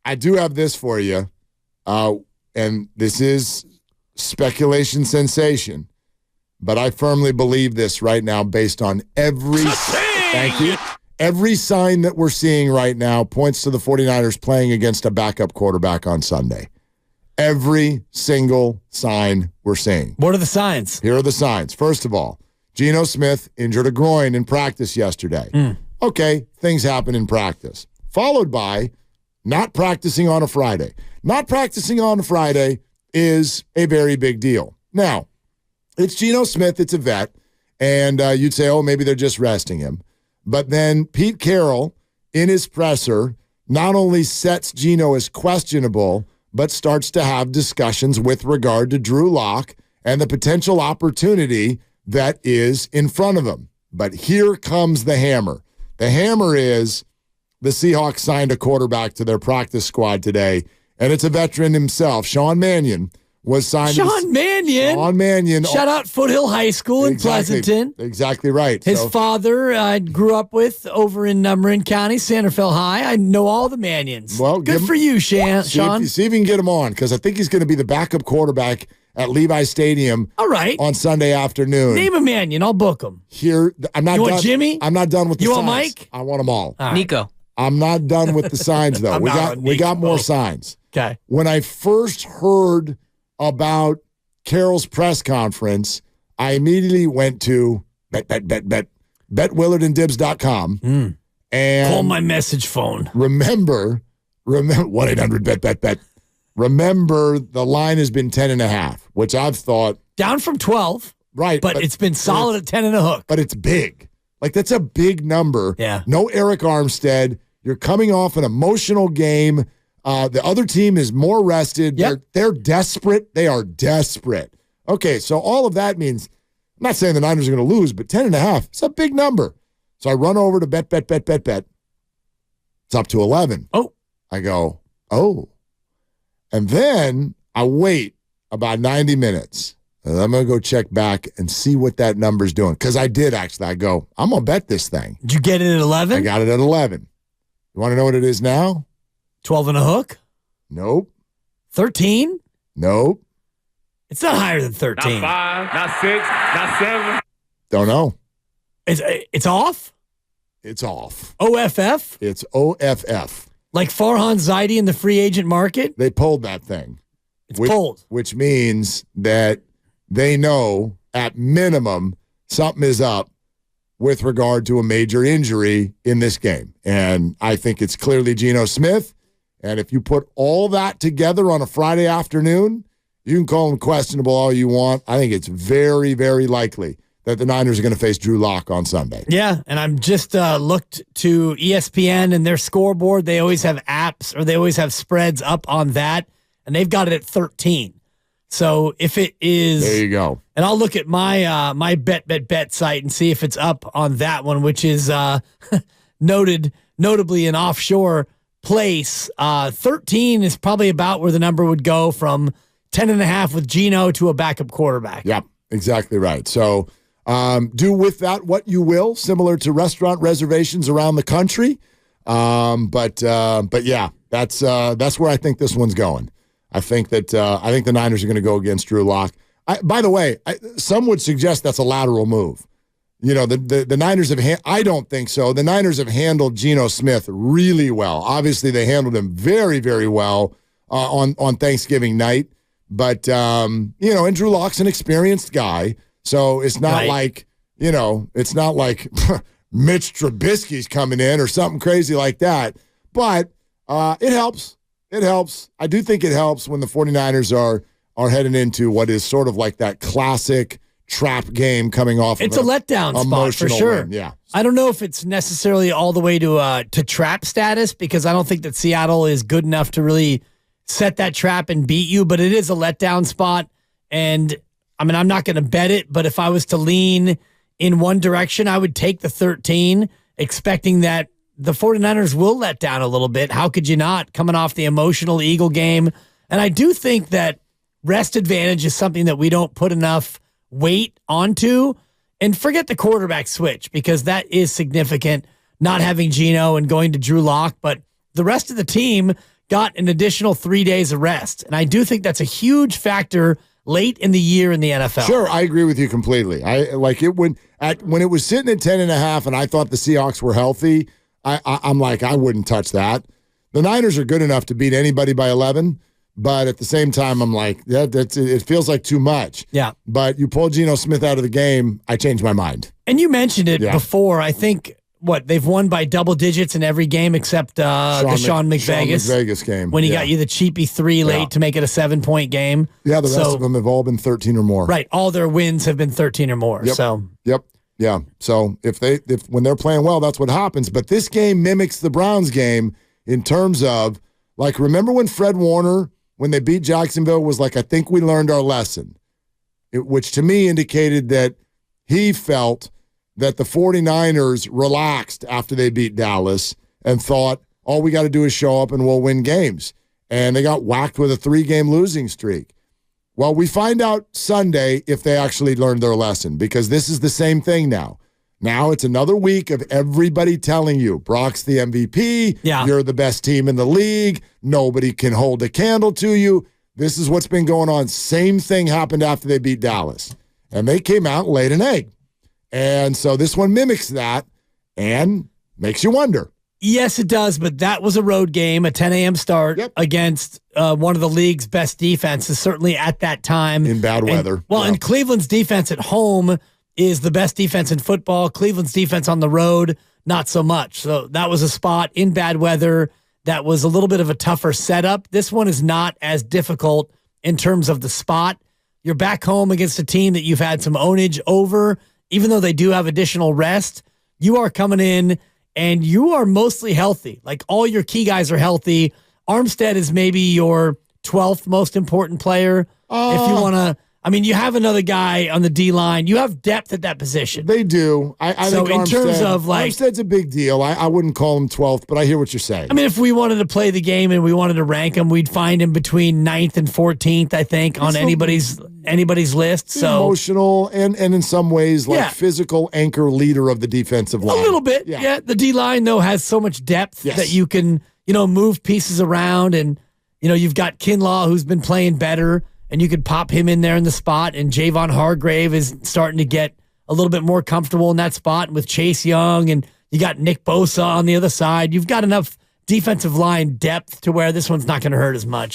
I do have this for you, and this is speculation sensation, but I firmly believe this right now based on every sign that we're seeing right now points to the 49ers playing against a backup quarterback on Sunday. Every single sign we're seeing. What are the signs? Here are the signs. First of all, Geno Smith injured a groin in practice yesterday. Okay, things happen in practice. Followed by not practicing on a Friday. Not practicing on a Friday is a very big deal. Now, it's Geno Smith, it's a vet, and you'd say, oh, maybe they're just resting him. But then Pete Carroll, in his presser, not only sets Geno as questionable, but starts to have discussions with regard to Drew Lock and the potential opportunity that is in front of him. But here comes the hammer. The hammer is the Seahawks signed a quarterback to their practice squad today, and it's a veteran himself. Sean Mannion was signed. Sean Mannion. Shout out Foothill High School in Pleasanton. Exactly right. His father I grew up with over in Marin County, Santa Fe High. I know all the Mannions. Well, good for you, Sean. See if you can get him on, because I think he's going to be the backup quarterback at Levi Stadium. All right. On Sunday afternoon. Name a Mannion. I'll book him. Here, I'm not. You done. Want Jimmy? I'm not done with the signs. You want Mike? I want them all. Nico. I'm not done with the signs though. we got more signs. Okay. When I first heard about Carroll's press conference, I immediately went to betwillardandibs.com and call my message phone. Remember 1-800-bet. Remember, the line has been 10.5, which I've thought down from 12. Right. But it's been solid at 10 and a hook. But it's big. Like, that's a big number. Yeah. No Eric Armstead. You're coming off an emotional game. The other team is more rested. Yep. They're desperate. They are desperate. Okay, so all of that means, I'm not saying the Niners are going to lose, but 10.5, it's a big number. So I run over to bet. It's up to 11. Oh. I go, oh. And then I wait about 90 minutes. And I'm going to go check back and see what that number's doing. Because I did, actually. I go, I'm going to bet this thing. Did you get it at 11? I got it at 11. You want to know what it is now? 12 and a hook? Nope. 13? Nope. It's not higher than 13. Not 5, not 6, not 7. Don't know. It's off? It's off. OFF? It's OFF. Like Farhan Zaidi in the free agent market? They pulled that thing. It's pulled. Which means that they know at minimum something is up with regard to a major injury in this game. And I think it's clearly Geno Smith. And if you put all that together on a Friday afternoon, you can call him questionable all you want. I think it's very, very likely that the Niners are going to face Drew Lock on Sunday. Yeah, and I'm just looked to ESPN and their scoreboard. They always have apps or they always have spreads up on that, and they've got it at 13. So if it is, there you go. And I'll look at my my bet site and see if it's up on that one, which is notably an offshore place. 13 is probably about where the number would go from 10.5 with Geno to a backup quarterback. Yep, exactly right. So do with that what you will, similar to restaurant reservations around the country. But yeah, that's where I think this one's going. I think the Niners are going to go against Drew Lock. By the way, some would suggest that's a lateral move. You know, the Niners have. I don't think so. The Niners have handled Geno Smith really well. Obviously, they handled him very, very well on Thanksgiving night. But and Drew Lock's an experienced guy, so it's not like it's not like Mitch Trubisky's coming in or something crazy like that. But it helps. It helps. I do think it helps when the 49ers are heading into what is sort of like that classic trap game coming off. It's a letdown spot for sure. Win. Yeah. I don't know if it's necessarily all the way to trap status, because I don't think that Seattle is good enough to really set that trap and beat you, but it is a letdown spot. And I mean, I'm not going to bet it, but if I was to lean in one direction, I would take the 13, expecting that the 49ers will let down a little bit. How could you not, coming off the emotional Eagle game? And I do think that rest advantage is something that we don't put enough weight onto. And forget the quarterback switch, because that is significant, not having Geno and going to Drew Lock. But the rest of the team got an additional 3 days of rest. And I do think that's a huge factor late in the year in the NFL. Sure, I agree with you completely. I like it when it was sitting at 10.5 and I thought the Seahawks were healthy, I'm like, I wouldn't touch that. The Niners are good enough to beat anybody by 11, but at the same time, I'm like, it feels like too much. Yeah. But you pull Geno Smith out of the game, I changed my mind. And you mentioned it before. I think, they've won by double digits in every game except the Sean McVegas game. when he got you the cheapy 3 late to make it a 7-point game. Yeah, the rest of them have all been 13 or more. Right. All their wins have been 13 or more. Yep. Yeah. So if when they're playing well, that's what happens. But this game mimics the Browns game in terms of, like, remember when Fred Warner, when they beat Jacksonville, was like, I think we learned our lesson, which to me indicated that he felt that the 49ers relaxed after they beat Dallas and thought, all we got to do is show up and we'll win games. And they got whacked with a 3-game losing streak. Well, we find out Sunday if they actually learned their lesson, because this is the same thing now. Now it's another week of everybody telling you, Brock's the MVP, you're the best team in the league, nobody can hold a candle to you. This is what's been going on. Same thing happened after they beat Dallas. And they came out and laid an egg. And so this one mimics that and makes you wonder. Yes, it does, but that was a road game, a 10 a.m. start against one of the league's best defenses, certainly at that time. In bad weather. And Cleveland's defense at home is the best defense in football. Cleveland's defense on the road, not so much. So that was a spot in bad weather that was a little bit of a tougher setup. This one is not as difficult in terms of the spot. You're back home against a team that you've had some ownage over. Even though they do have additional rest, you are coming in and you are mostly healthy. Like, all your key guys are healthy. Armstead is maybe your 12th most important player. If you want to, you have another guy on the D-line. You have depth at that position. They do. I think in terms of, like, Armstead's a big deal. I wouldn't call him 12th, but I hear what you're saying. If we wanted to play the game and we wanted to rank him, we'd find him between 9th and 14th, I think, on anybody's list. So emotional and in some ways physical anchor leader of the defensive line. A little bit. Yeah. The D-line, though, has so much depth that you can, move pieces around, and, you've got Kinlaw, who's been playing better, and you could pop him in there in the spot, and Javon Hargrave is starting to get a little bit more comfortable in that spot with Chase Young, and you got Nick Bosa on the other side. You've got enough defensive line depth to where this one's not going to hurt as much.